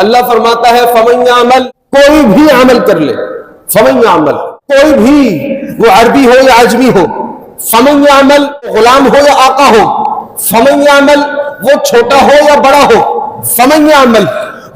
اللہ فرماتا ہے فمن یعمل، کوئی بھی عمل کر لے، فمن یعمل، کوئی بھی، وہ عربی ہو یا عجمی ہو، فمن یعمل غلام ہو یا آقا ہو، فمن یعمل وہ چھوٹا ہو یا بڑا ہو، فمن یعمل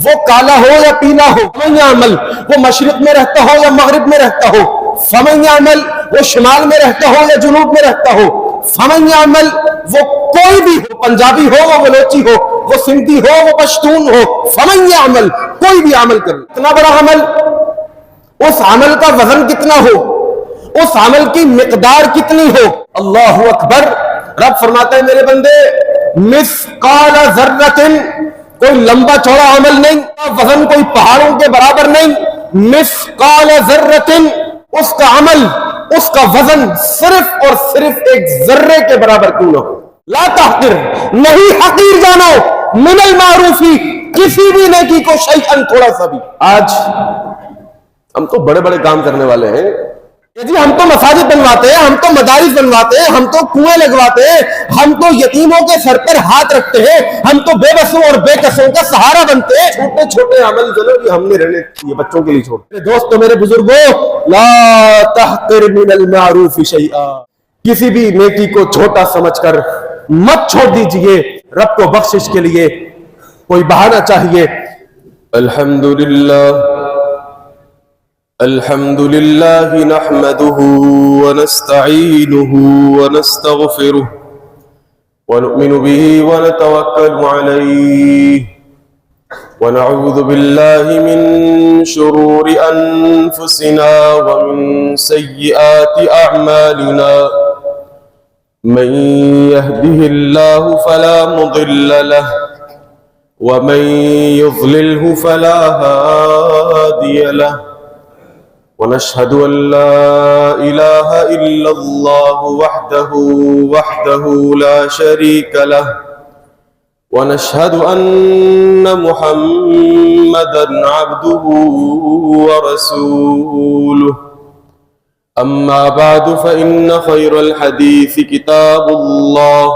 وہ کالا ہو یا پیلا ہو، فمن یعمل وہ مشرق میں رہتا ہو یا مغرب میں رہتا ہو، فمن یعمل وہ شمال میں رہتا ہو یا جنوب میں رہتا ہو، فمن یعمل وہ کوئی بھی ہو، پنجابی ہو، وہ بلوچی ہو، وہ سندھی ہو، وہ پشتون ہو، فمن یعمل کوئی بھی عمل کر، اتنا بڑا عمل، اس عمل کا وزن کتنا ہو، اس عمل کی مقدار کتنی ہو، اللہ اکبر۔ رب فرماتا ہے میرے بندے مثقال ذرۃ، کوئی لمبا چوڑا عمل نہیں، وزن کوئی پہاڑوں کے برابر نہیں، مثقال ذرۃ، اس کا عمل، اس کا وزن صرف اور صرف ایک ذرے کے برابر کیوں نہ ہو، لا تحقر، نہیں حقیر جانو، من المعروف، کسی بھی نیکی کو شیئا، تھوڑا سا بھی۔ آج ہم تو بڑے بڑے کام کرنے والے ہیں جی، ہم تو مساجد بنواتے ہیں، ہم تو مدارس بنواتے ہیں، ہم تو کنویں لگواتے ہیں، ہم تو یتیموں کے سر پر ہاتھ رکھتے ہیں، ہم تو بے بسوں اور بے کسوں کا سہارا بنتے ہیں۔ چھوٹے چھوٹے عمل جو ہے ہم نے رہنے یہ بچوں کے لیے چھوڑ۔ میرے دوستو، میرے بزرگوں، لا تحقر من المعروف شیئا، کسی بھی نیکی کو چھوٹا سمجھ کر مت چھوڑ دیجئے، رب کو بخشش کے لیے کوئی بہانہ چاہیے۔ الحمدللہ الحمد لله نحمده ونستعينه ونستغفره ونؤمن به ونتوكل عليه ونعوذ بالله من شرور أنفسنا ومن سيئات أعمالنا، من يهده الله فلا مضل له ومن يضلله فلا هادي له، ونشهد أن لا إله إلا الله وحده لا شريك له، ونشهد أن محمدا عبده ورسوله، أما بعد فإن خير الحديث كتاب الله،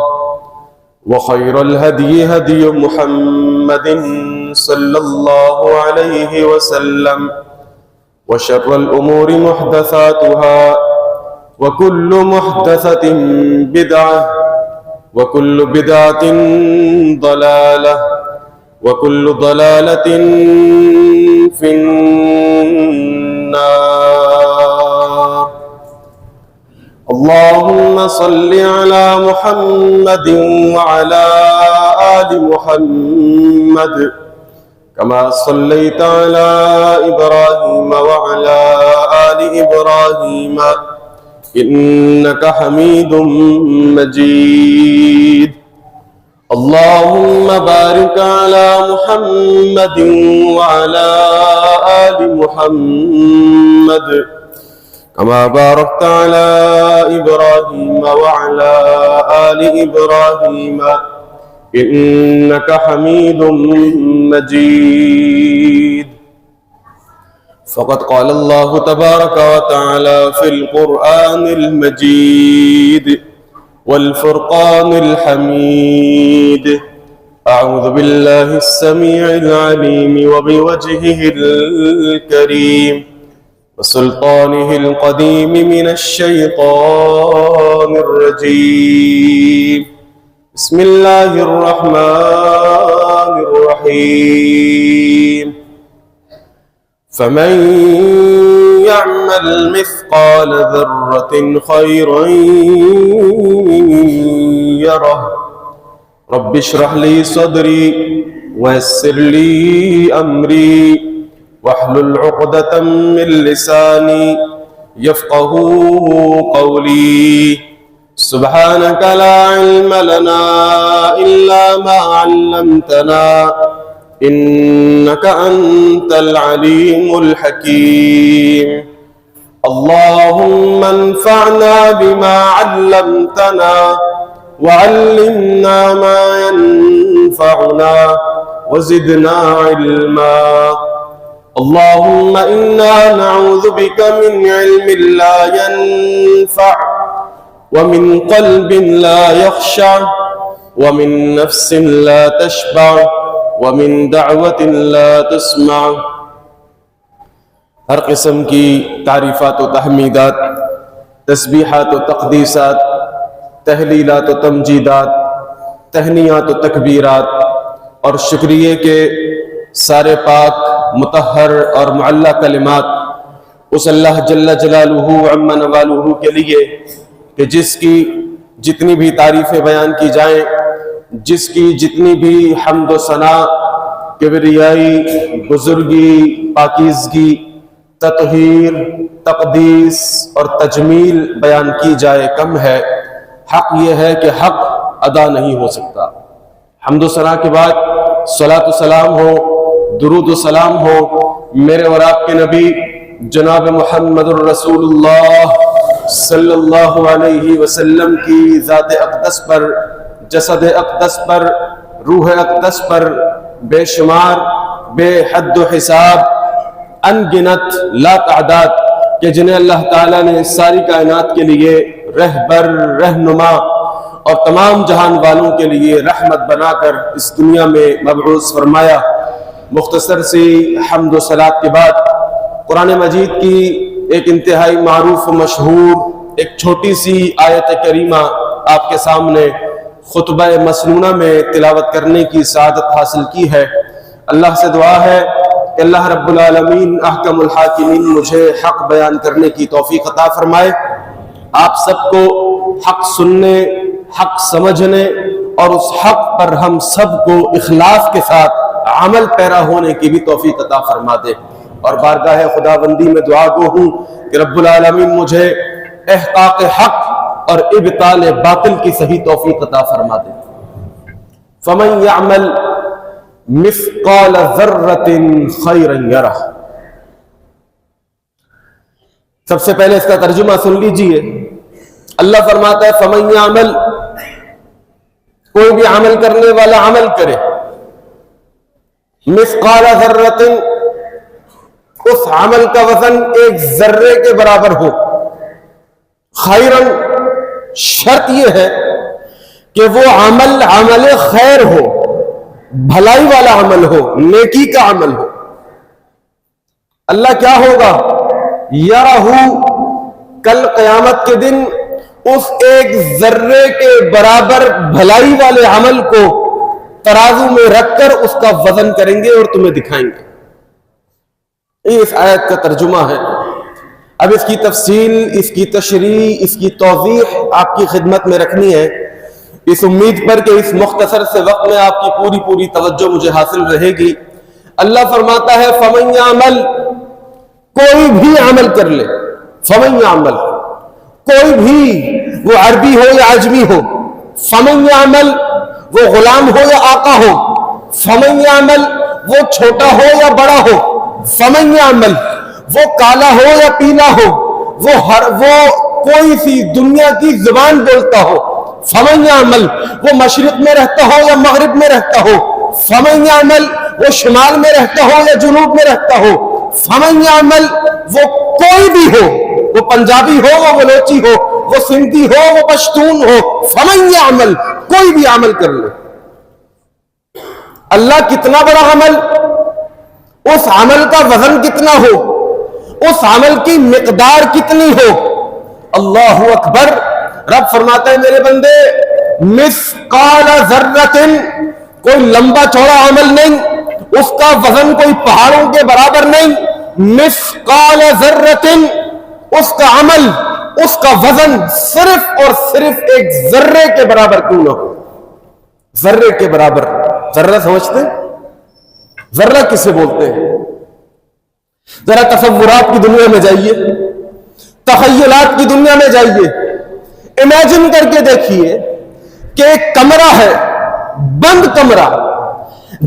وخير الهدي هدي محمد صلى الله عليه وسلم، وشر الأمور محدثاتها، وكل محدثة بدعة، وكل بدعة ضلالة، وكل ضلالة في النار۔ اللهم صل على محمد وعلى آل محمد كما صليت على إبراهيم وعلى آل إبراهيم إنك حميد مجيد۔ اللهم بارك على محمد وعلى آل محمد كما باركت على إبراهيم وعلى آل إبراهيم إنك حميد مجيد۔ فقد قال الله تبارك وتعالى في القرآن المجيد والفرقان الحميد، أعوذ بالله السميع العليم وبوجهه الكريم وسلطانه القديم من الشيطان الرجيم، بسم الله الرحمن الرحيم، فمن يعمل مثقال ذرة خيرا يره، رب اشرح لي صدري ويسر لي أمري واحلل عقدة من لساني يفقه قولي، سبحانك لا علم لنا إلا ما علمتنا إنك أنت العليم الحكيم، اللهم انفعنا بما علمتنا وعلمنا ما ينفعنا وزدنا علما، اللهم إنا نعوذ بك من علم لا ينفع ومن قلب لا يخشع ومن نفس لا تشبع ومن دعوة لا تسمع. ہر قسم کی تعریفات و تحمیدات، تسبیحات و تقدیسات، تہلیلات و تمجیدات، تہنیات و تکبیرات اور شکریہ کے سارے پاک، مطہر اور معلّہ کلمات اس اللہ جل جلالہ عما نوالہ کے لیے کہ جس کی جتنی بھی تعریفیں بیان کی جائیں، جس کی جتنی بھی حمد و ثنا، کبریائی، بزرگی، پاکیزگی، تطہیر، تقدیس اور تجمیل بیان کی جائے کم ہے. حق یہ ہے کہ حق ادا نہیں ہو سکتا. حمد و ثنا کے بعد صلاۃ و سلام ہو، درود و سلام ہو میرے اور آپ کے نبی جناب محمد الرسول اللہ صلی اللہ علیہ وسلم کی ذات اقدس پر، جسد اقدس پر، روح اقدس پر، بے شمار، بے حد و حساب، ان گنت، لا تعداد کہ جنہیں اللہ تعالیٰ نے ساری کائنات کے لیے رہبر، رہنما اور تمام جہان والوں کے لیے رحمت بنا کر اس دنیا میں مبعوث فرمایا. مختصر سی حمد و صلات کے بعد قرآن مجید کی ایک انتہائی معروف و مشہور ایک چھوٹی سی آیت کریمہ آپ کے سامنے خطبہ مسنونہ میں تلاوت کرنے کی سعادت حاصل کی ہے. اللہ سے دعا ہے کہ اللہ رب العالمین احکم الحاکمین مجھے حق بیان کرنے کی توفیق عطا فرمائے، آپ سب کو حق سننے، حق سمجھنے اور اس حق پر ہم سب کو اخلاص کے ساتھ عمل پیرا ہونے کی بھی توفیق عطا فرما دے. اور بارگاہ خداوندی میں دعا گو ہوں کہ رب العالمین مجھے احقاق حق اور ابطال باطل کی صحیح توفیق عطا فرما دے. فمن يعمل مثقال ذرۃ خیرا یرہ. سب سے پہلے اس کا ترجمہ سن لیجئے. اللہ فرماتا ہے فمن يعمل، کوئی بھی عمل کرنے والا عمل کرے، مثقال ذرۃ، اس عمل کا وزن ایک ذرے کے برابر ہو، خیرن، شرط یہ ہے کہ وہ عمل عمل خیر ہو، بھلائی والا عمل ہو، نیکی کا عمل ہو. اللہ کیا ہوگا؟ یرہ، کل قیامت کے دن اس ایک ذرے کے برابر بھلائی والے عمل کو ترازو میں رکھ کر اس کا وزن کریں گے اور تمہیں دکھائیں گے. یہ اس آیت کا ترجمہ ہے. اب اس کی تفصیل، اس کی تشریح، اس کی توضیح آپ کی خدمت میں رکھنی ہے، اس امید پر کہ اس مختصر سے وقت میں آپ کی پوری توجہ مجھے حاصل رہے گی. اللہ فرماتا ہے فمن یعمل، کوئی بھی عمل کر لے. فمن یعمل، کوئی بھی، وہ عربی ہو یا عجمی ہو. فمن یعمل، وہ غلام ہو یا آقا ہو. فمن یعمل، وہ چھوٹا ہو یا بڑا ہو. فمن یعمل، وہ کالا ہو یا پیلا ہو، وہ کوئی سی دنیا کی زبان بولتا ہو. فمن یعمل، وہ مشرق میں رہتا ہو یا مغرب میں رہتا ہو. فمن یعمل، وہ شمال میں رہتا ہو یا جنوب میں رہتا ہو. فمن یعمل، وہ کوئی بھی ہو، وہ پنجابی ہو، وہ بلوچی ہو، وہ سندھی ہو، وہ پشتون ہو. فمن یعمل، کوئی بھی عمل کر لے. اللہ کتنا بڑا عمل، اس عمل کا وزن کتنا ہو، اس عمل کی مقدار کتنی ہو. اللہ اکبر. رب فرماتا ہے میرے بندے مثقال ذرۃ، کوئی لمبا چوڑا عمل نہیں، اس کا وزن کوئی پہاڑوں کے برابر نہیں. مثقال ذرۃ، اس کا عمل، اس کا وزن صرف اور صرف ایک ذرے کے برابر کیوں نہ ہو. ذرے کے برابر. ذرہ سمجھتے ہیں؟ ذرہ کسے بولتے ہیں؟ ذرا تصورات کی دنیا میں جائیے، تخیلات کی دنیا میں جائیے. امیجن کر کے دیکھیے کہ ایک کمرہ ہے، بند کمرہ،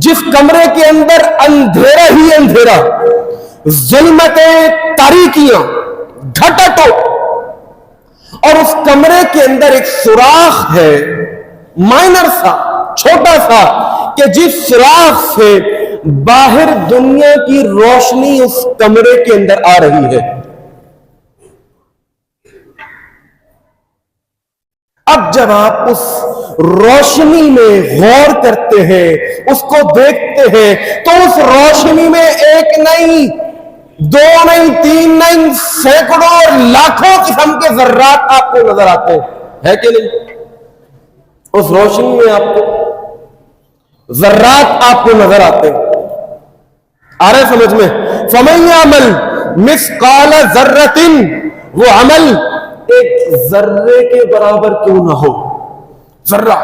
جس کمرے کے اندر اندھیرا ہی اندھیرا، ظلمتیں، تاریکیاں، گھٹٹو، اور اس کمرے کے اندر ایک سوراخ ہے، مائنر سا، چھوٹا سا، کہ جس سوراخ سے باہر دنیا کی روشنی اس کمرے کے اندر آ رہی ہے. اب جب آپ اس روشنی میں غور کرتے ہیں، اس کو دیکھتے ہیں، تو اس روشنی میں ایک نہیں، دو نہیں، تین نہیں، سینکڑوں اور لاکھوں قسم کے ذرات آپ کو نظر آتے ہیں، ہے کہ نہیں؟ اس روشنی میں آپ کو ذرات آپ کو نظر آتے ہیں. آ رہے سمجھ میں؟ فَمَن يَعْمَلْ مِثْقَالَ ذَرَّةٍ، وہ عمل ایک ذرے کے برابر کیوں نہ ہو. ذرہ،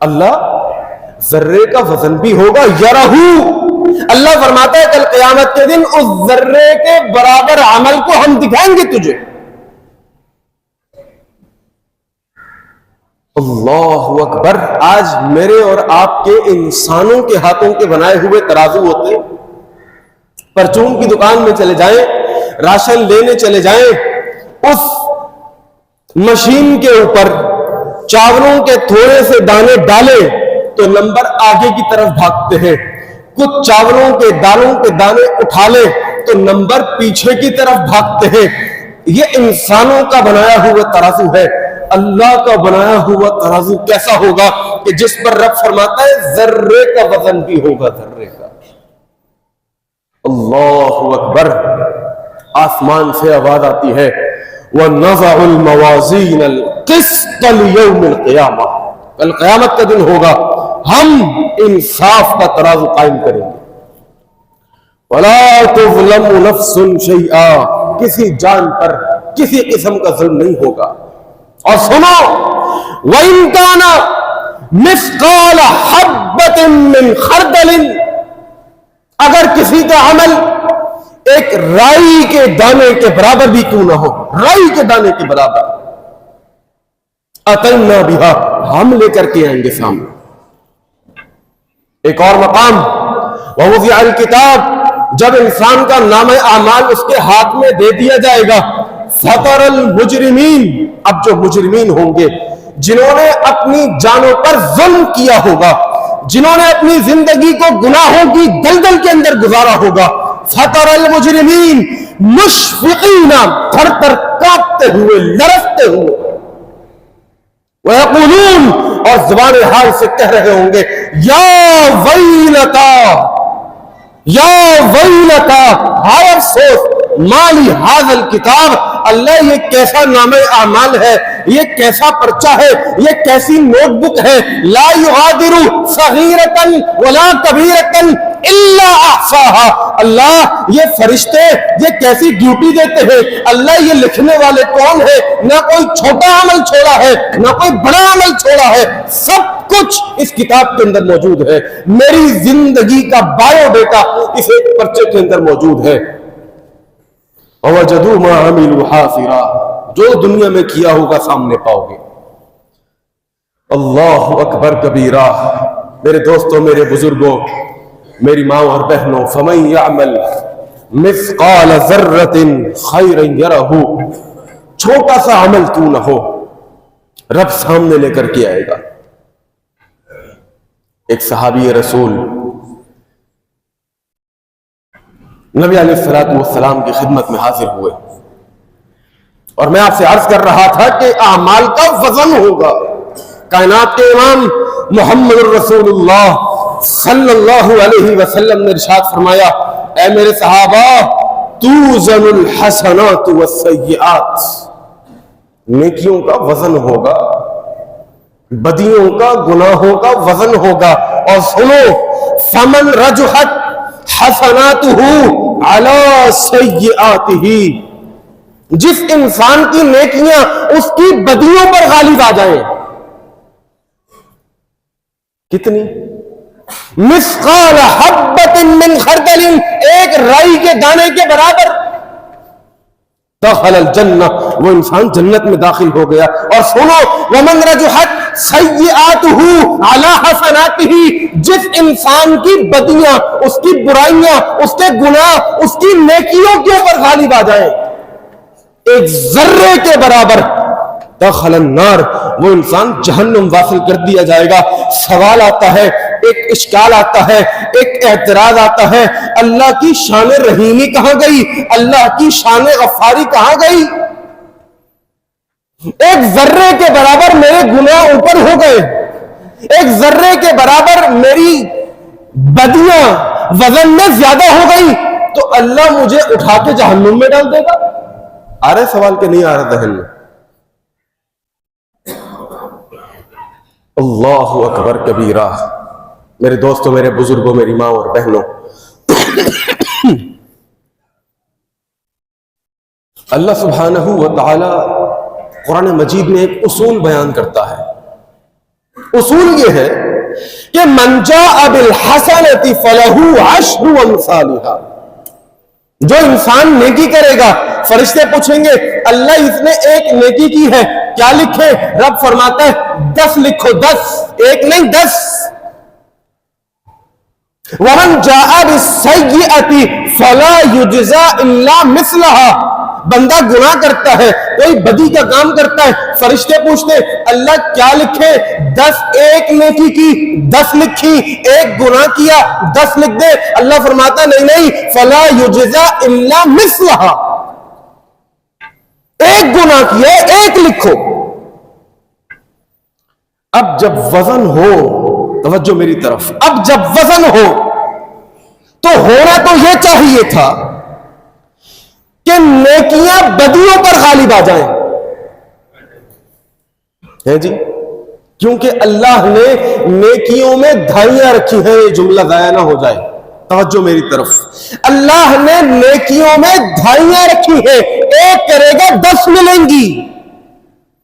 اللہ ذرے کا وزن بھی ہوگا. یرہو، اللہ فرماتا ہے کل قیامت کے دن اس ذرے کے برابر عمل کو ہم دکھائیں گے تجھے. اللہ اکبر. آج میرے اور آپ کے انسانوں کے ہاتھوں کے بنائے ہوئے ترازو ہوتے، پرچون کی دکان میں چلے جائیں، راشن لینے چلے جائیں، اس مشین کے اوپر چاولوں کے تھوڑے سے دانے ڈالیں تو نمبر آگے کی طرف بھاگتے ہیں. کچھ چاولوں کے دانوں کے دانے اٹھا لیں تو نمبر پیچھے کی طرف بھاگتے ہیں. یہ انسانوں کا بنایا ہوا ترازو ہے. اللہ کا بنایا ہوا ترازو کیسا ہوگا کہ جس پر رب فرماتا ہے ذرے کا وزن بھی ہوگا، ذرے کا. اللہ اکبر. آسمان سے آواز آتی ہے وَنَضَعُ الْمَوَازِينَ الْقِسْطَ لِيَوْمِ الْقِيَامَةِ، کل قیامت کا دن ہوگا، ہم انصاف کا ترازو قائم کریں گے. وَلَا تُظْلَمُ نَفْسٌ شَيْئًا، کسی جان پر کسی قسم کا ظلم نہیں ہوگا. اور سنو وَإِن كَانَ مِثْقَالَ حَبَّةٍ مِّنْ خَرْدَلٍ، اگر کسی کا عمل ایک رائی کے دانے کے برابر بھی کیوں نہ ہو، رائی کے دانے کے برابر، أَتَيْنَا بِهَا، ہم لے کر کے آئیں گے سامنے. ایک اور مقام وَوُضِعَ الْكِتَابُ، جب انسان کا نامہ اعمال اس کے ہاتھ میں دے دیا جائے گا، فَتَرَى الْمُجْرِمِينَ، اب جو مجرمین ہوں گے، جنہوں نے اپنی جانوں پر ظلم کیا ہوگا، جنہوں نے اپنی زندگی کو گناہوں کی دلدل کے اندر گزارا ہوگا، فَتَرَى الْمُجْرِمِينَ مُشْفِقِينَ، تھر تھر کانپتے ہوئے، لرزتے ہوئے، وَيَقُولُونَ، اور زبان حال سے کہہ رہے ہوں گے یا ویلتا، یا ویلتا، ہائے افسوس، مالی ھذا الکتاب، اللہ یہ کیسا نامہ اعمال ہے، یہ کیسا پرچہ ہے، یہ کیسی نوٹ بک ہے، لا یغادر صغیرۃ ولا کبیرۃ الا احصاها. اللہ یہ فرشتے یہ کیسی ڈیوٹی دیتے ہیں، اللہ یہ لکھنے والے کون ہیں، نہ کوئی چھوٹا عمل چھوڑا ہے نہ کوئی بڑا عمل چھوڑا ہے، سب کچھ اس کتاب کے اندر موجود ہے. میری زندگی کا بایو ڈیٹا اس ایک پرچے کے اندر موجود ہے. وَوَجَدُوا مَا عَمِلُوا حَاضِرًا، جو دنیا میں کیا ہوگا سامنے پاؤ گے. اللہ اکبر کبیرہ. میرے دوستوں، میرے بزرگوں، میری ماں اور بہنوں، فَمَن يَعْمَلْ مِثْقَالَ ذَرَّةٍ خَيْرًا يَرَهُ، چھوٹا سا عمل کیوں نہ ہو، رب سامنے لے کر کے آئے گا. ایک صحابی رسول نبی علیہ السلام کی خدمت میں حاضر ہوئے اور میں آپ سے عرض کر رہا تھا کہ اعمال کا وزن ہوگا. کائنات کے امام محمد الرسول اللہ صلی اللہ علیہ وسلم نے ارشاد فرمایا، اے میرے صحابہ، توزن الحسنات والسیئات، نیکیوں کا وزن ہوگا، بدیوں کا، گناہوں کا وزن ہوگا. اور سنو، فمن رجحت حسناتہ علی سیئاتہ، جس انسان کی نیکیاں اس کی بدیوں پر غالب آ جائیں، کتنی؟ مثقال حبۃ من خردل، ایک رائی کے دانے کے برابر، دخل الجنہ، وہ انسان جنت میں داخل ہو گیا. اور سنو، ومن رجحت سیئاتہ علی حسناتہ، جس انسان کی بدیاں، اس کی برائیاں، اس کے گناہ اس کی نیکیوں کے اوپر غالب آ جائیں ایک ذرے کے برابر، دخل النار، وہ انسان جہنم واصل کر دیا جائے گا. سوال آتا ہے، ایک اشکال آتا ہے، ایک اعتراض آتا ہے، اللہ کی شان رحیمی کہاں گئی، اللہ کی شان غفاری کہاں گئی؟ ایک ذرے کے برابر میرے گناہ اوپر ہو گئے، ایک ذرے کے برابر میری بدیاں وزن میں زیادہ ہو گئی، تو اللہ مجھے اٹھا کے جہنم میں ڈال دے گا؟ آ رہے سوال کہ نہیں آ رہا ذہن میں؟ اللہ اکبر کبیرہ۔ میرے دوستوں، میرے بزرگوں، میری ماں اور بہنوں، اللہ سبحانہ و تعالی قرآن مجید میں ایک اصول بیان کرتا ہے۔ اصول یہ ہے کہ من جاء بالحسنۃ فلہ عشر امثالھا، جو انسان نیکی کرے گا، فرشتے پوچھیں گے اللہ اس نے ایک نیکی کی ہے، کیا لکھے؟ رب فرماتا ہے 10 لکھو، 10، ایک نہیں 10۔ ومن جاء بالسیئۃ فلا یجزی الا مثلھا، بندہ گناہ کرتا ہے، کوئی بدی کا کام کرتا ہے، فرشتے پوچھتے اللہ کیا لکھے؟ 10، ایک نیکی کی 10 لکھی، ایک گناہ کیا 10 لکھ دے۔ اللہ فرماتا نہیں، فلا یجزی الا مثلھا، ایک گناہ کیا ایک لکھو۔ اب جب وزن ہو، توجہ میری طرف، اب جب وزن ہو تو ہونا تو یہ چاہیے تھا کہ نیکیاں بدیوں پر غالب آ جائیں، ہے جی، کیونکہ اللہ نے نیکیوں میں دھائیاں رکھی ہیں، یہ جملہ ضائع نہ ہو جائے، توجہ میری طرف، اللہ نے نیکیوں میں دھائیاں رکھی ہیں، ایک کرے گا 10 ملیں گی،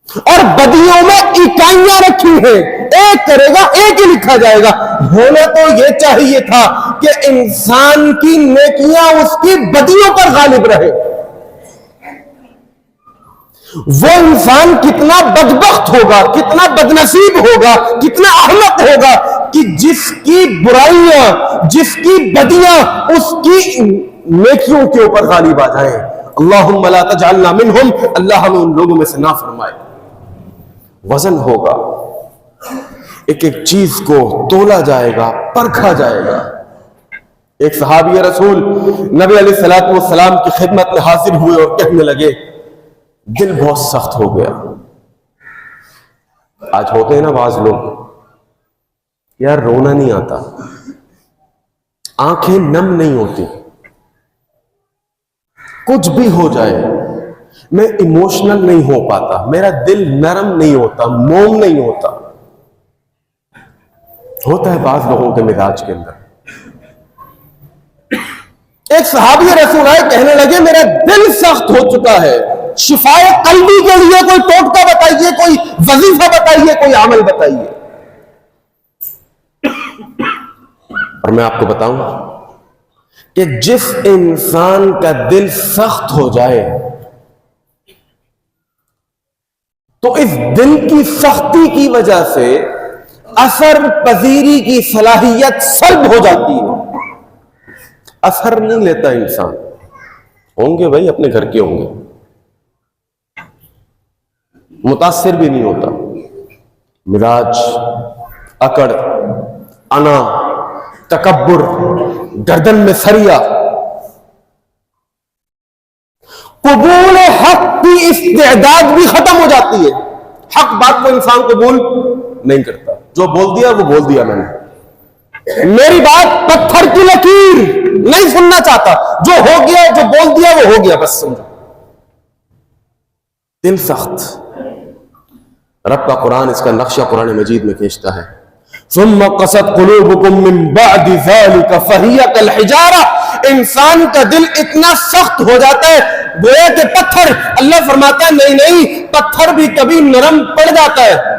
اور بدیوں میں اکائیاں رکھی ہیں، ایک کرے گا ایک ہی لکھا جائے گا۔ ہونا تو یہ چاہیے تھا کہ انسان کی نیکیاں اس کی بدیوں پر غالب رہے۔ وہ انسان کتنا بدبخت ہوگا، کتنا بدنصیب ہوگا، کتنا احمق ہوگا کہ جس کی برائیاں، جس کی بدیاں اس کی نیکیوں کے اوپر غالب آ جائیں۔ اللہم لا تجعلنا منہم، اللہ ہمیں ان لوگوں میں سے نہ فرمائے۔ وزن ہوگا، ایک ایک چیز کو تولا جائے گا، پرکھا جائے گا۔ ایک صحابی رسول نبی علیہ الصلوۃ والسلام کی خدمت میں حاضر ہوئے اور کہنے لگے دل بہت سخت ہو گیا۔ آج ہوتے ہیں نا بعض لوگ، یار رونا نہیں آتا، آنکھیں نم نہیں ہوتی، کچھ بھی ہو جائے میں ایموشنل نہیں ہو پاتا، میرا دل نرم نہیں ہوتا، موم نہیں ہوتا۔ ہوتا ہے بعض لوگوں کے مزاج کے اندر۔ ایک صحابی رسول آئے، کہنے لگے میرا دل سخت ہو چکا ہے، شفائے قلبی کے لیے کوئی ٹوٹکا بتائیے، کوئی وظیفہ بتائیے، کوئی عمل بتائیے۔ اور میں آپ کو بتاؤں کہ جس انسان کا دل سخت ہو جائے تو اس دل کی سختی کی وجہ سے اثر پذیری کی صلاحیت سلب ہو جاتی ہے، اثر نہیں لیتا انسان۔ ہوں گے بھائی، اپنے گھر کے ہوں گے، متاثر بھی نہیں ہوتا، مزاج، اکڑ، انا، تکبر، گردن میں سریا، قبول حق کی استعداد بھی ختم ہو جاتی ہے۔ حق بات کو انسان قبول نہیں کرتا، جو بول دیا وہ بول دیا میں نے، میری بات پتھر کی لکیر نہیں سننا چاہتا، جو ہو گیا، جو بول دیا وہ ہو گیا، بس سمجھو۔ دل سخت، رب کا قرآن اس کا نقشہ قرآن مجید میں کھینچتا ہے، ثم قست قلوبکم من بعد ذلك فهي كالحجارہ، انسان کا دل اتنا سخت ہو جاتا ہے گویا کہ پتھر۔ اللہ فرماتا ہے نہیں، پتھر بھی کبھی نرم پڑ جاتا ہے۔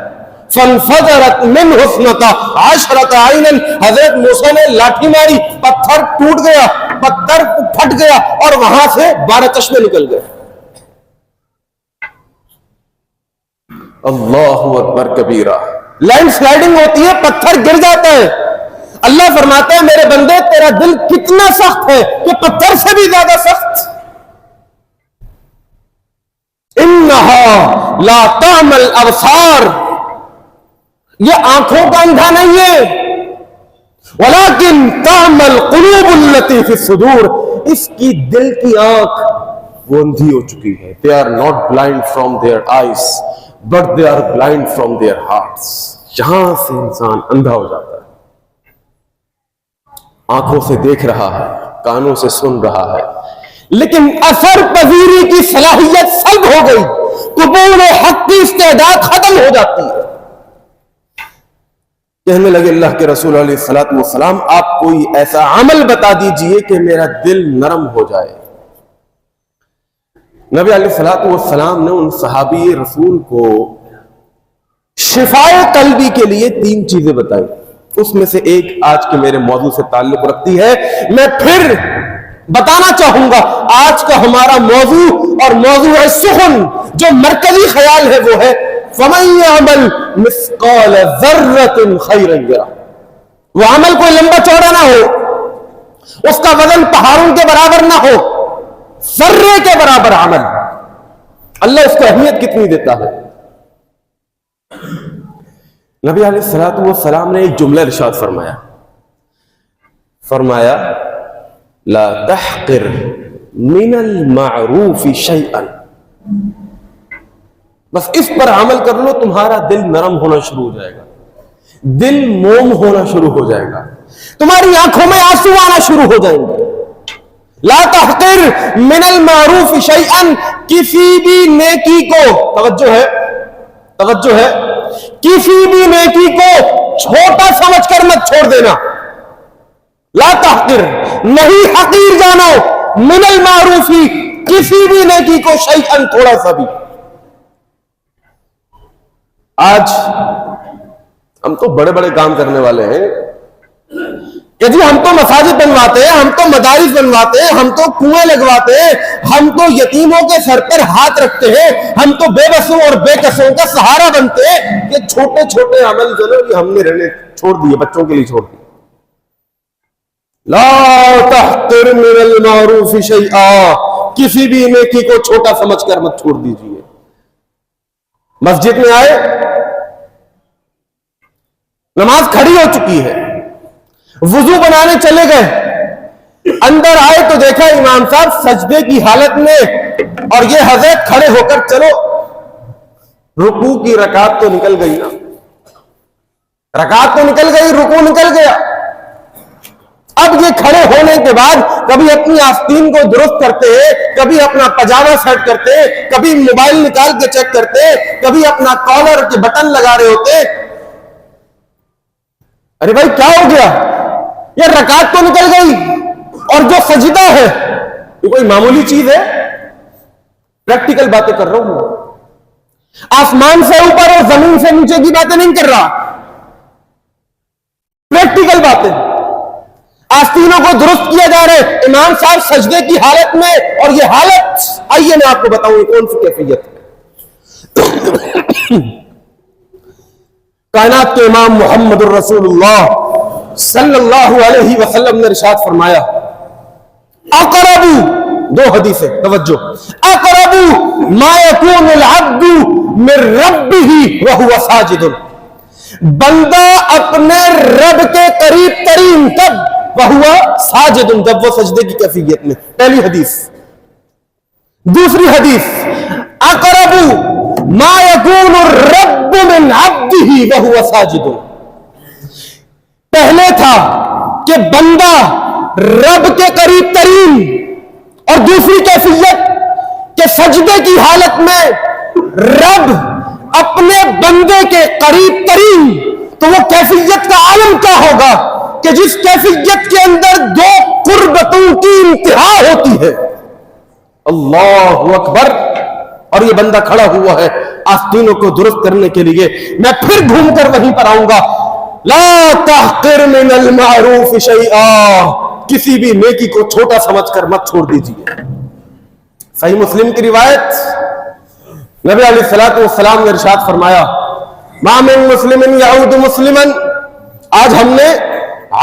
فانفجرت منه اثنتا عشرۃ عینا، حضرت موسیٰ نے لاٹھی ماری، پتھر ٹوٹ گیا، پتھر پھٹ گیا، اور وہاں سے 12 چشمے نکل گئے۔ اللہ اکبر کبیرہ، لینڈ سلائڈنگ ہوتی ہے، پتھر گر جاتا ہے۔ اللہ فرماتا ہے میرے بندے تیرا دل کتنا سخت ہے کہ پتھر سے بھی زیادہ سخت۔ انہا لا تعمل الابصار، یہ آنکھوں کا اندھا نہیں ہے، ولکن تعمل قلوب التي في الصدور، اس کی دل کی آنکھ وہ اندھی ہو چکی ہے. They are not blind from their eyes but they are blind from their hearts. یہاں سے انسان اندھا ہو جاتا ہے. آنکھوں سے دیکھ رہا ہے, کانوں سے سن رہا ہے, لیکن اثر پذیری کی صلاحیت سلب ہو گئی, قبول حق کی استعداد ختم ہو جاتی ہے. کہنے لگے اللہ کے رسول علیہ الصلوۃ والسلام, آپ کوئی ایسا عمل بتا دیجئے کہ میرا دل نرم ہو جائے. نبی علیہ الصلوۃ والسلام نے ان صحابی رسول کو شفائے قلبی کے لیے 3 چیزیں بتائی. اس میں سے ایک آج کے میرے موضوع سے تعلق رکھتی ہے. میں پھر بتانا چاہوں گا, آج کا ہمارا موضوع اور موضوع سخن جو مرکزی خیال ہے وہ ہے فَمَن يَعْمَلْ مِثْقَالَ ذَرَّةٍ خَيْرًا يَرَهُ. وہ عمل کوئی لمبا چوڑا نہ ہو, اس کا وزن پہاڑوں کے برابر نہ ہو, ذرے کے برابر عمل. اللہ اس کو اہمیت کتنی دیتا ہے. نبی علیہ الصلوۃ والسلام نے ایک جملہ ارشاد فرمایا لا تحقر من المعروف شیئا. بس اس پر عمل کر لو, تمہارا دل نرم ہونا شروع ہو جائے گا, دل موم ہونا شروع ہو جائے گا, تمہاری آنکھوں میں آنسو آنا شروع ہو جائیں گے. لا تحقر من المعروف شیئا, کسی بھی نیکی کو, توجہ ہے, کسی بھی نیکی کو چھوٹا سمجھ کر مت چھوڑ دینا. لا تحقر, نہیں حقیر جانو, من المعروف, کسی بھی نیکی کو, شیئا, تھوڑا سا بھی. آج ہم تو بڑے بڑے کام کرنے والے ہیں کہ جی ہم تو مساجد بنواتے ہیں, ہم تو مدارس بنواتے ہیں, ہم تو کنویں لگواتے ہیں, ہم تو یتیموں کے سر پر ہاتھ رکھتے ہیں, ہم تو بے بسوں اور بے کسوں کا سہارا بنتے ہیں. یہ چھوٹے چھوٹے عمل جو ہے ہم نے رہنے چھوڑ دیے, بچوں کے لیے چھوڑ دیے. لا تحقر من المعروف شیئا, کسی بھی نیکی کو چھوٹا سمجھ کر مت چھوڑ دیجیے. مسجد میں آئے, نماز کھڑی ہو چکی ہے, وضو بنانے چلے گئے, اندر آئے تو دیکھا امام صاحب سجدے کی حالت میں, اور یہ حضرت کھڑے ہو کر چلو, رکوع کی رکعت تو نکل گئی نا, رکعت تو نکل گئی, رکوع نکل گیا. اب یہ کھڑے ہونے کے بعد کبھی اپنی آستین کو درست کرتے, کبھی اپنا پجامہ سیٹ کرتے, کبھی موبائل نکال کے چیک کرتے, کبھی اپنا کالر کے بٹن لگا رہے ہوتے. ارے بھائی کیا ہو گیا, یہ رکعت تو نکل گئی, اور جو سجدہ ہے یہ کوئی معمولی چیز ہے. پریکٹیکل باتیں کر رہا ہوں, آسمان سے اوپر اور زمین سے نیچے کی باتیں نہیں کر رہا, پریکٹیکل باتیں. آستینوں کو درست کیا جا رہا ہے, امام صاحب سجدے کی حالت میں, اور یہ حالت آئیے میں آپ کو بتاؤں کون سی کیفیت ہے. کائنات کے امام محمد الرسول اللہ صلی اللہ علیہ وسلم نے ارشاد فرمایا, اقرب, 2 حدیثیں, توجہ, اقرب ما یکون العبد من ربہ وہو ساجد. بندہ اپنے رب کے قریب ترین تب وہو ساجد, جب وہ سجدے کی کیفیت میں. پہلی حدیث. دوسری حدیث, اقرب ما یکون الرب من عبدہ وہو ساجد. پہلے تھا کہ بندہ رب کے قریب ترین, اور دوسری کیفیت کہ سجدے کی حالت میں رب اپنے بندے کے قریب ترین. تو وہ کیفیت کا عالم کیا ہوگا کہ جس کیفیت کے اندر 2 قربتوں کی انتہا ہوتی ہے. اللہ اکبر. اور یہ بندہ کھڑا ہوا ہے آستینوں کو درست کرنے کے لیے. میں پھر گھوم کر وہیں پر آؤں گا. لا تحقر من المعروف شیئا, کسی بھی نیکی کو چھوٹا سمجھ کر مت چھوڑ دیجیے. صحیح مسلم کی روایت, نبی علیہ الصلوۃ والسلام نے ارشاد فرمایا, ما من مسلم یعود مسلما. آج ہم نے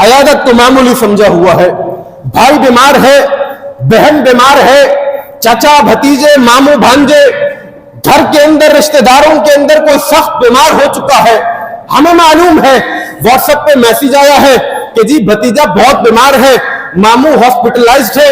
عیادت تو معمولی سمجھا ہوا ہے, بھائی بیمار ہے, بہن بیمار ہے, چچا بھتیجے ماموں بھانجے, گھر کے اندر رشتہ داروں کے اندر کوئی سخت بیمار ہو چکا ہے. ہمیں معلوم ہے, واٹس ایپ پہ میسج آیا ہے کہ جی بھتیجا بہت بیمار ہے, ماموں ہاسپٹلائزڈ ہے,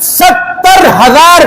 70,000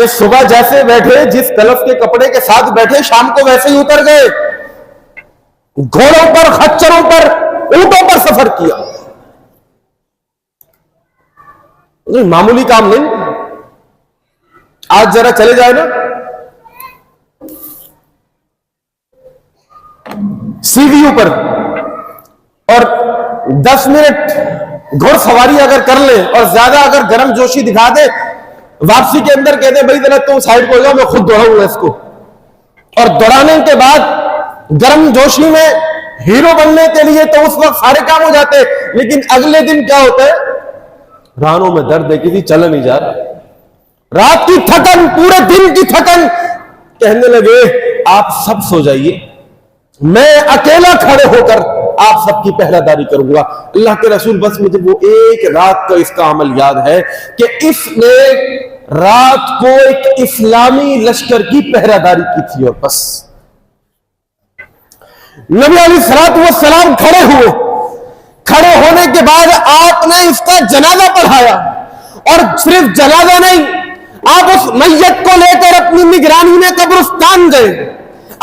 کہ صبح جیسے بیٹھے جس کلف کے کپڑے کے ساتھ بیٹھے شام کو ویسے ہی اتر گئے، گھوڑوں پر، خچروں پر، اونٹوں پر سفر کیا. معمولی کام نہیں. آج ذرا چلے جائے نا سی وی یو پر اور 10 منٹ گھوڑ سواری اگر کر لیں اور زیادہ اگر گرم جوشی دکھا دے، واپسی کے اندر کہتے بھائی ذرا تم سائڈ کو جاؤ میں خود دوڑاؤں گا اس کو، اور دوڑانے کے بعد گرم جوشی میں ہیرو بننے کے لیے تو اس وقت سارے کام ہو جاتے، لیکن اگلے دن کیا ہوتا ہے؟ رانوں میں درد ہے، کسی چلا نہیں جا رہا، رات کی تھکن، پورے دن کی تھکن. کہنے لگے آپ سب سو جائیے، میں اکیلا کھڑے ہو کر آپ سب کی پہرہ داری کروں گا. اللہ کے رسول بس مجھے وہ ایک رات کا اس کا عمل یاد ہے کہ اس نے رات کو ایک اسلامی لشکر کی پہرہ داری کی تھی، اور بس نبی علیہ السلام کھڑے ہوئے. کھڑے ہونے کے بعد آپ نے اس کا جنازہ پڑھایا، اور صرف جنازہ نہیں، آپ اس میت کو لے کر اپنی نگرانی میں قبرستان گئے،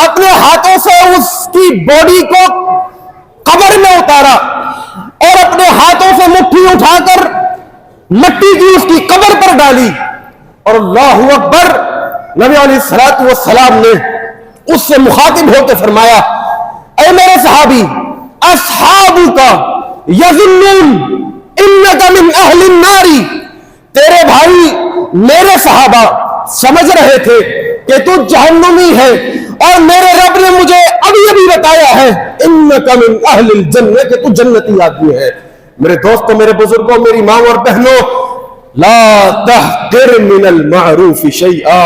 اپنے ہاتھوں سے اس کی باڈی کو قبر میں اتارا اور اپنے ہاتھوں سے مٹھی اٹھا کر مٹی کی اس کی قبر پر ڈالی، اور اللہ اکبر. نبی علیہ السلام نے اس سے مخاطب ہو کے فرمایا، اے میرے صحابی، اصحابک یظنون انک من اہل النار، تیرے بھائی میرے صحابہ سمجھ رہے تھے کہ تو جہنمی ہے، اور میرے رب نے مجھے ابھی بتایا ہے انک من اہل الجنہ، کہ تو جنتی آدمی ہے. میرے دوستوں، میرے بزرگوں، میری ماں اور بہنوں، لا تحقر من المعروف شیئا،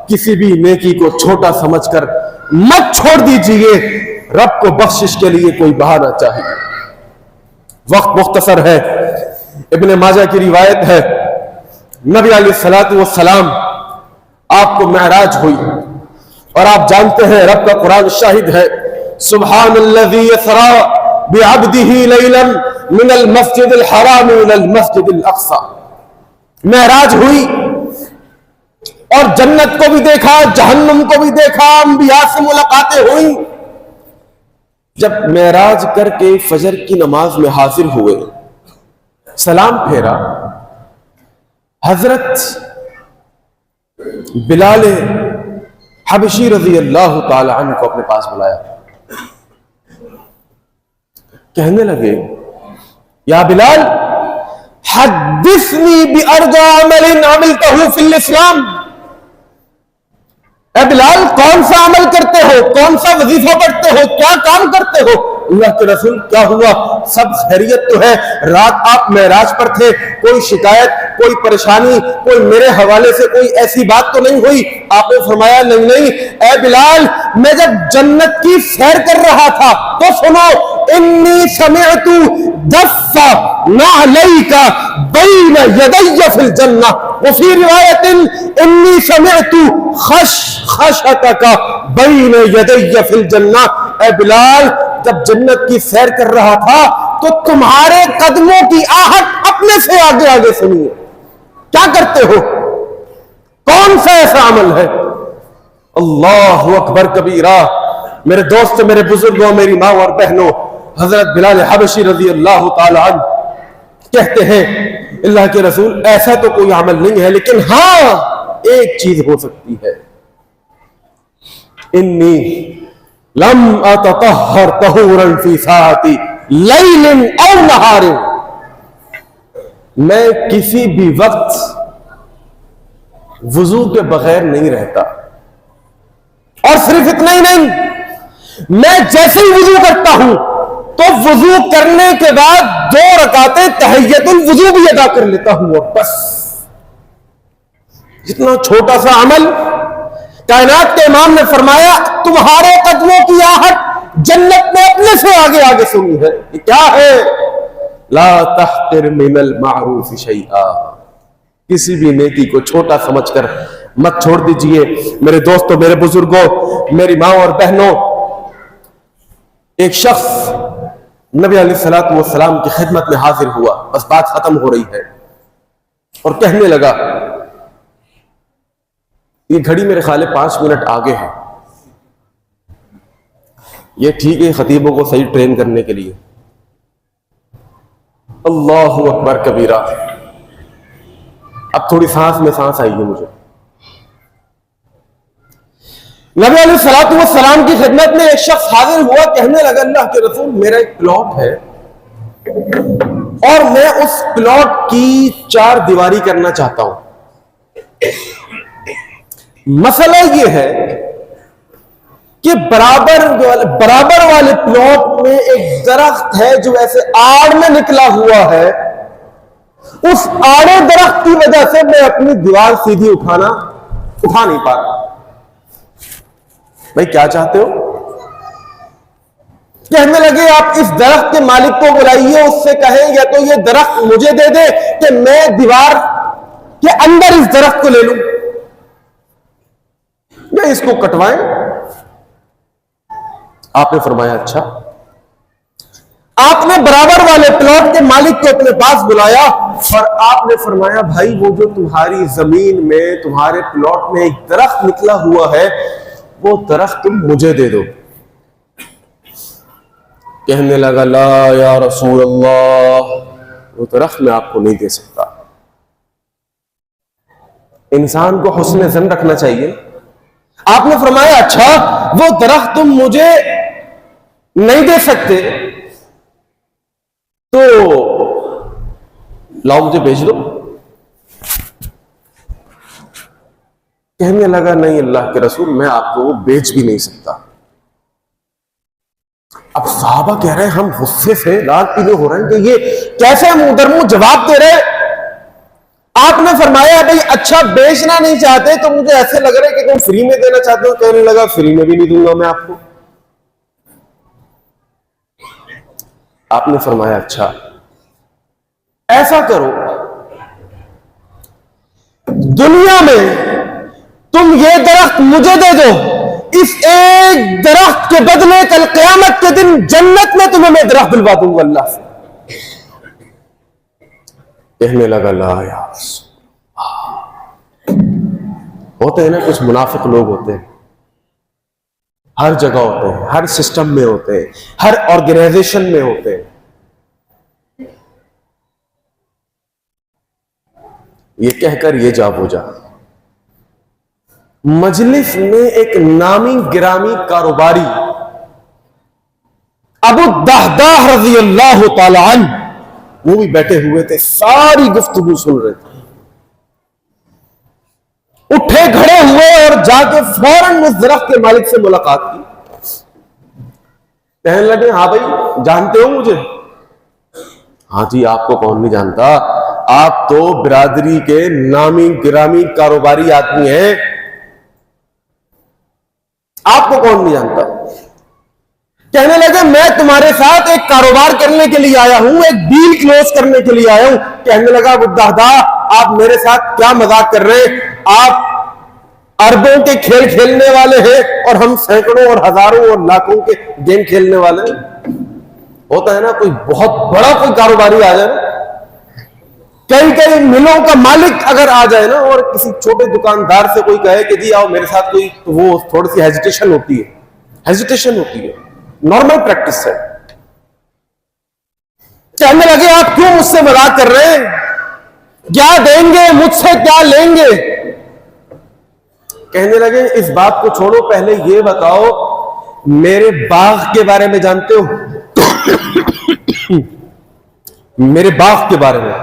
کسی بھی نیکی کو چھوٹا سمجھ کر مت چھوڑ دیجئے. رب کو بخشش کے لیے کوئی بہانہ چاہیے. وقت مختصر ہے. ابن ماجہ کی روایت ہے، نبی علیہ السلام آپ کو معراج ہوئی، اور آپ جانتے ہیں رب کا قرآن شاہد ہے، سبحان الذی اسری بعبدہ لیلا من المسجد الحرام الى المسجد الاقصی. معراج ہوئی اور جنت کو بھی دیکھا، جہنم کو بھی دیکھا، انبیاء سے ملاقاتیں ہوئیں. جب معراج کر کے فجر کی نماز میں حاضر ہوئے، سلام پھیرا، حضرت بلال حبشی رضی اللہ تعالی عنہ کو اپنے پاس بلایا. کہنے لگے، یا بلال حدثنی بأرجى عمل عملته فی الاسلام. اے بلال، کون سا عمل کرتے ہو، کون سا وظیفہ پڑھتے ہو، کیا کام کرتے ہو؟ اللہ کے رسول کیا ہوا؟ سب خیریت تو ہے، رات آپ معراج پر تھے، کوئی شکایت، کوئی پریشانی، کوئی میرے حوالے سے کوئی ایسی بات تو نہیں ہوئی؟ آپ نے فرمایا نہیں. اے بلال، میں جب جنت کی سیر کر رہا تھا تو سنو، انی سمعت دف نعلیک بین یدی فی الجنہ، وفی روایت انی سمعت خشخشتک بین یدی فی الجنہ. اے بلال، جب جنت کی سیر کر رہا تھا تو تمہارے قدموں کی آہٹ اپنے سے آگے آگے سنیے. کیا کرتے ہو؟ کون سا ایسا عمل ہے؟ اللہ اکبر کبیرہ. میرے دوست، میرے بزرگوں، میری ماں اور بہنوں، حضرت بلال حبشی رضی اللہ تعالی عنہ کہتے ہیں، اللہ کے رسول ایسا تو کوئی عمل نہیں ہے، لیکن ہاں ایک چیز ہو سکتی ہے. انی لم اتطہر طہورا فی ساعتی لیل او نہار، میں کسی بھی وقت وضو کے بغیر نہیں رہتا. اور صرف اتنا ہی نہیں، میں جیسے ہی وضو کرتا ہوں تو وضو کرنے کے بعد 2 رکعتیں تحیۃ الوضو بھی ادا کر لیتا ہوں، اور بس. اتنا چھوٹا سا عمل. کائنات کے امام نے فرمایا، تمہارے قدموں کی آہٹ جنت میں اپنے سے آگے آگے سنی ہے. یہ کیا ہے؟ لا تحقر من المعروف شیئا، کسی بھی نیکی کو چھوٹا سمجھ کر مت چھوڑ دیجئے. میرے دوستوں، میرے بزرگوں، میری ماں اور بہنوں، ایک شخص نبی علیہ السلام کی خدمت میں حاضر ہوا، بس بات ختم ہو رہی ہے، اور کہنے لگا، یہ گھڑی میرے خیال ہے 5 منٹ آگے ہے. یہ ٹھیک ہے خطیبوں کو صحیح ٹرین کرنے کے لیے. اللہ اکبر کبیرہ. اب تھوڑی سانس میں سانس آئی ہے مجھے. نبی علیہ الصلوۃ والسلام کی خدمت میں ایک شخص حاضر ہوا, کہنے لگا اللہ کے رسول میرا ایک پلاٹ ہے اور میں اس پلاٹ کی 4 دیواری کرنا چاہتا ہوں. مسئلہ یہ ہے کہ برابر والے پلاٹ میں ایک درخت ہے جو ایسے آڑ میں نکلا ہوا ہے. اس آڑے درخت کی وجہ سے میں اپنی دیوار سیدھی اٹھا نہیں پا رہا. بھائی کیا چاہتے ہو؟ کہنے لگے آپ اس درخت کے مالک کو بلائیے, اس سے کہیں یا تو یہ درخت مجھے دے دے کہ میں دیوار کے اندر اس درخت کو لے لوں, یا اس کو کٹوائیں. آپ نے فرمایا اچھا. آپ نے برابر والے پلاٹ کے مالک کو اپنے پاس بلایا اور آپ نے فرمایا بھائی وہ جو تمہاری زمین میں تمہارے پلاٹ میں ایک درخت نکلا ہوا ہے وہ درخت تم مجھے دے دو. کہنے لگا لا یا رسول اللہ, وہ درخت میں آپ کو نہیں دے سکتا. انسان کو حسن ظن رکھنا چاہیے. آپ نے فرمایا اچھا وہ درخت تم مجھے نہیں دے سکتے تو لاؤ مجھے بیچ دو. کہنے لگا نہیں اللہ کے رسول میں آپ کو وہ بیچ بھی نہیں سکتا. اب صحابہ کہہ رہے ہیں ہم غصے سے لال پیلے ہو رہے ہیں کہ یہ کیسے منہ در منہ جواب دے رہے. آپ نے فرمایا بھائی اچھا بیچنا نہیں چاہتے تو مجھے ایسے لگ رہا ہے کہ تم فری میں دینا چاہتے ہو. کہنے لگا فری میں بھی نہیں دوں گا میں آپ کو. آپ نے فرمایا اچھا ایسا کرو دنیا میں تم یہ درخت مجھے دے دو, اس ایک درخت کے بدلے کل قیامت کے دن جنت میں تمہیں میں درخت دلوا دوں گا اللہ سے. کہنے لگا لا یا ہوتے ہیں نا کچھ منافق لوگ ہوتے ہیں, ہر جگہ ہوتے ہیں, ہر سسٹم میں ہوتے ہیں, ہر آرگنائزیشن میں ہوتے ہیں. یہ کہہ کر یہ جا بوجھا. مجلس میں ایک نامی گرامی کاروباری ابو الدہداہ رضی اللہ تعالی عنہ وہ بھی بیٹھے ہوئے تھے, ساری گفتگو سن رہے تھے. اٹھے کھڑے ہوئے اور جا کے فوراً اس درخت کے مالک سے ملاقات کی. کہنے لگے ہاں بھائی جانتے ہو مجھے؟ ہاں جی آپ کو کون نہیں جانتا, آپ تو برادری کے نامی گرامی کاروباری آدمی ہیں, آپ کو کون نہیں جانتا. کہنے لگے میں تمہارے ساتھ ایک کاروبار کرنے کے لیے آیا ہوں, ایک ڈیل کلوز کرنے کے لیے آیا ہوں. کہنے لگا ابو الدہداہ آپ میرے ساتھ کیا مذاق کر رہے ہیں, آپ اربوں کے کھیل کھیلنے والے ہیں اور ہم سینکڑوں اور ہزاروں اور لاکھوں کے گیم کھیلنے والے ہیں. ہوتا ہے نا کوئی بہت بڑا کوئی کاروباری آ جائے, کئی ملوں کا مالک اگر آ جائے نا اور کسی چھوٹے دکاندار سے کوئی کہے کہ جی آؤ میرے ساتھ کوئی, تو وہ تھوڑی سی ہیزیٹیشن ہوتی ہے, نارمل پریکٹس ہے. کہنے لگے آپ کیوں مجھ سے مذاق کر رہے ہیں, کیا دیں گے مجھ سے, کیا لیں گے؟ کہنے لگے اس بات کو چھوڑو, پہلے یہ بتاؤ میرے باغ کے بارے میں جانتے ہو؟ میرے باغ کے بارے میں.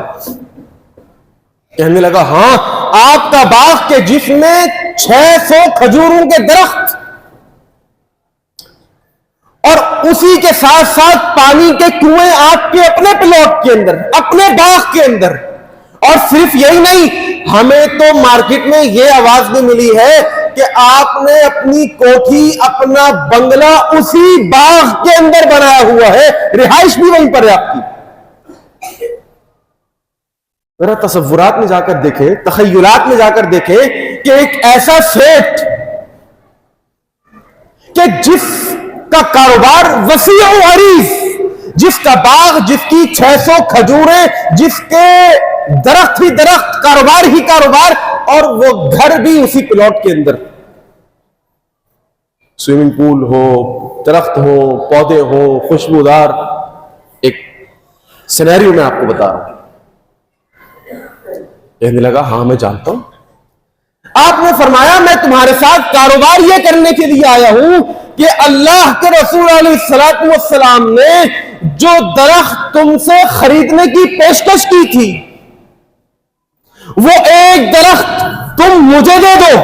کہنے لگا ہاں آپ کا باغ کے جس میں 600 کھجوروں کے درخت اور اسی کے ساتھ ساتھ پانی کے کنویں آپ کے اپنے پلاٹ کے اندر, اپنے باغ کے اندر. اور صرف یہی نہیں, ہمیں تو مارکیٹ میں یہ آواز بھی ملی ہے کہ آپ نے اپنی کوٹھی, اپنا بنگلہ اسی باغ کے اندر بنایا ہوا ہے, رہائش بھی وہیں پر ہے آپ کی. ذرا تصورات میں جا کر دیکھیں, تخیلات میں جا کر دیکھیں کہ ایک ایسا سیٹ کہ جس کا کاروبار وسیع و عریض, جس کا باغ, جس کی 600 کھجوریں, جس کے درخت ہی درخت, کاروبار ہی کاروبار, اور وہ گھر بھی اسی پلاٹ کے اندر، سوئمنگ پول ہو، درخت ہو، پودے ہو، خوشبودار ایک سینیریو میں آپ کو بتا رہا ہوں۔ کہنے لگا ہاں میں جانتا ہوں۔ آپ نے فرمایا میں تمہارے ساتھ کاروبار یہ کرنے کے لیے آیا ہوں کہ اللہ کے رسول علیہ الصلوۃ والسلام نے جو درخت تم سے خریدنے کی پیشکش کی تھی وہ ایک درخت تم مجھے دے دو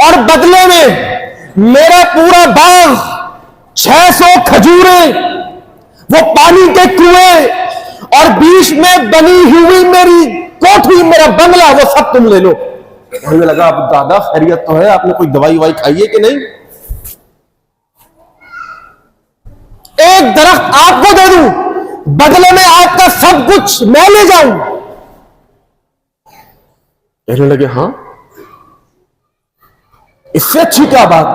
اور بدلے میں میرا پورا باغ، 600 کھجوریں، وہ پانی کے کنویں اور بیچ میں بنی ہوئی میری کوٹھی، میرا بنگلہ، وہ سب تم لے لو۔ کہنے لگا اب دادا خیریت تو ہے، آپ نے کوئی دوائی وائی کھائی ہے کہ نہیں؟ ایک درخت آپ کو دے دوں، بدلے میں آپ کا سب کچھ میں لے جاؤں؟ کہنے لگے ہاں، اس سے اچھی کیا بات؟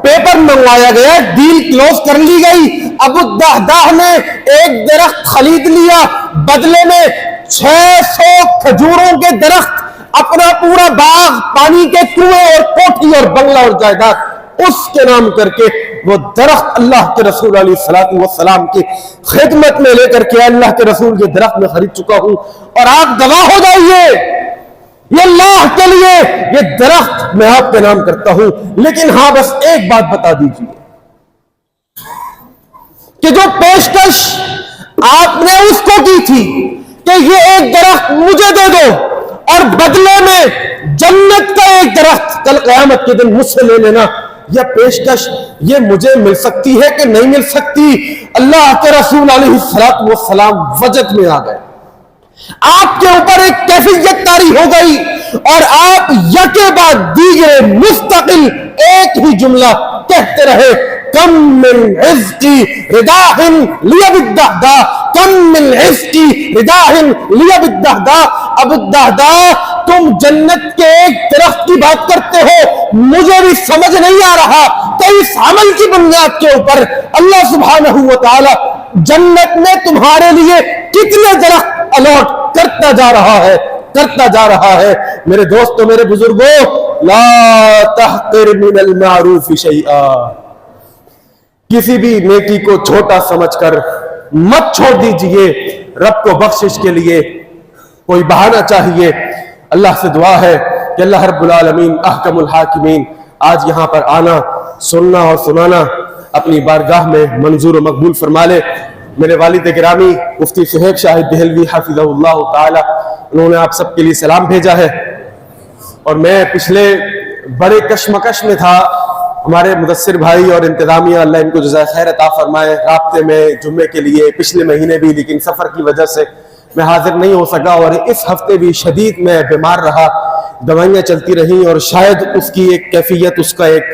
پیپر منگوایا گیا، ڈیل کلوز کر لی گئی۔ ابو الدہداہ نے ایک درخت خرید لیا، بدلے میں 600 کھجوروں کے درخت، اپنا پورا باغ، پانی کے کنویں اور کوٹھی اور بنگلہ اور جائیداد اس کے نام کر کے وہ درخت اللہ کے رسول علیہ الصلوۃ والسلام کی خدمت میں لے کر کے اللہ کے رسول کے درخت میں خرید چکا ہوں، اور آپ گواہ ہو جائیے یہ اللہ کے لیے یہ درخت میں آپ کے نام کرتا ہوں۔ لیکن ہاں بس ایک بات بتا دیجیے کہ جو پیشکش آپ نے اس کو کی تھی کہ یہ ایک درخت مجھے دے دو اور بدلے میں جنت کا ایک درخت کل قیامت کے دن مجھ سے لے لینا، یہ پیشکش یہ مجھے مل سکتی ہے کہ نہیں مل سکتی؟ اللہ کے رسول علیہ الصلوۃ والسلام وجد میں آ گئے، آپ کے اوپر ایک کیفیت طاری ہو گئی، اور آپ یکے بعد دیگرے مستقل ایک ہی جملہ کہتے رہے، کم من عزقی رداہ لیب الدہداہ، کم من عزقی رداہ لیب الدہداہ۔ ابو الدہداہ تم جنت کے ایک درخت کی بات کرتے ہو، مجھے بھی سمجھ نہیں آ رہا کہ اس عمل کی بنیاد کے اوپر اللہ سبحانہ و تعالی جنت میں تمہارے لیے کتنے درخت الاٹ کرتا جا رہا ہے۔ میرے دوستو، میرے بزرگوں، لا تحقر من المعروف شیئا، کسی بھی نیکی کو چھوٹا سمجھ کر مت چھوڑ دیجئے۔ رب کو بخشش کے لیے کوئی بہانہ چاہیے، اللہ سے دعا ہے کہ اللہ رب العالمین احکم الحاکمین آج یہاں پر آنا، سننا اور سنانا اپنی بارگاہ میں منظور و مقبول فرما لے۔ میرے والد گرامی مفتی سہیب شاہد دہلوی حفظہ اللہ تعالی، انہوں نے آپ سب کے لیے سلام بھیجا ہے، اور میں پچھلے بڑے کشمکش میں تھا۔ ہمارے مدثر بھائی اور انتظامیہ اللہ ان کو جزائے خیر عطا فرمائے، رابطے میں جمعے کے لیے پچھلے مہینے بھی، لیکن سفر کی وجہ سے میں حاضر نہیں ہو سکا، اور اس ہفتے بھی شدید میں بیمار رہا، دوائیاں چلتی رہیں، اور شاید اس کی ایک کیفیت، اس کا ایک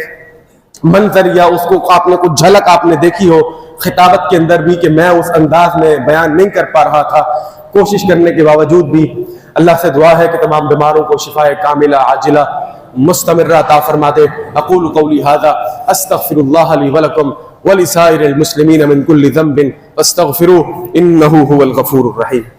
منظر یا اس کو آپ نے کچھ جھلک آپ نے دیکھی ہو خطابت کے اندر بھی، کہ میں اس انداز میں بیان نہیں کر پا رہا تھا۔ کوشش کرنے کے باوجود بھی اللہ سے دعا ہے کہ تمام بیماروں کو شفاء کاملہ عاجلہ مستمرہ عطا فرما دے۔ اقول قولی ھذا استغفر اللہ لی ولکم ولسائر المسلمین من کل ذنب فاستغفروہ انہ هو الغفور الرحیم۔